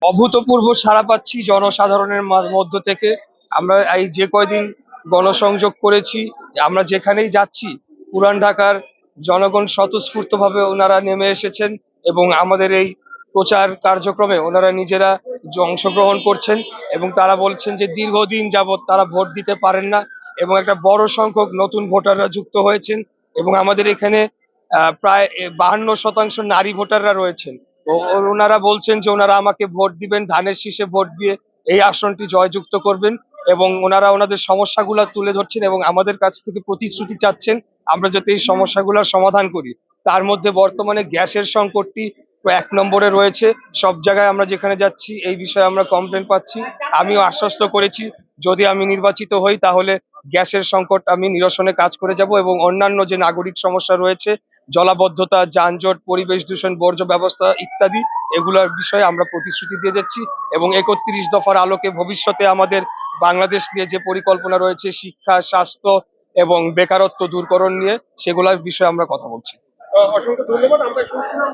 অভূতপূর্ব সাড়া পাচ্ছি জনসাধারণের মধ্য থেকে। আমরা এই যে কয়দিন গণসংযোগ করেছি, আমরা যেখানেই যাচ্ছি পুরান ঢাকার জনগণ স্বতঃস্ফূর্তভাবে ওনারা নেমে এসেছেন এবং আমাদের এই প্রচার কার্যক্রমে ওনারা নিজেরা অংশগ্রহণ করছেন এবং তারা বলছেন যে দীর্ঘদিন যাবৎ তারা ভোট দিতে পারেন না এবং একটা বড় সংখ্যক নতুন ভোটাররা যুক্ত হয়েছেন এবং আমাদের এখানে প্রায় 52% নারী ভোটাররা রয়েছেন। ওনারা বলছেন যে ওনারা আমাকে ভোট দিবেন, ধানের শীষে ভোট দিয়ে এই আসনটি জয়যুক্ত করবেন এবং ওনারা ওনাদের সমস্যাগুলো তুলে ধরছেন এবং আমাদের কাছ থেকে প্রতিশ্রুতি চাচ্ছেন আমরা যাতে এই সমস্যাগুলোর সমাধান করি। তার মধ্যে বর্তমানে গ্যাসের সংকটটি 1 নম্বরে রয়েছে। সব জায়গায় আমরা যেখানে যাচ্ছি এই বিষয়ে আমরা কমপ্লেন পাচ্ছি। আমিও আশ্বস্ত করেছি যদি আমি নির্বাচিত হই তাহলে গ্যাসের সংকট আমি নিরসনে কাজ করে যাব এবং অন্যান্য যে নাগরিক সমস্যা রয়েছে, জলাবদ্ধতা, যানজট, পরিবেশ দূষণ, বর্জ্য ব্যবস্থা ইত্যাদি, এগুলোর বিষয়ে আমরা প্রতিশ্রুতি দিয়ে যাচ্ছি এবং 31 দফার আলোকে ভবিষ্যতে আমাদের বাংলাদেশ নিয়ে যে পরিকল্পনা রয়েছে শিক্ষা, স্বাস্থ্য এবং বেকারত্ব দূরকরণ নিয়ে, সেগুলোর বিষয়ে আমরা কথা বলছি। অসংখ্য ধন্যবাদ। আমরা শুনছিলাম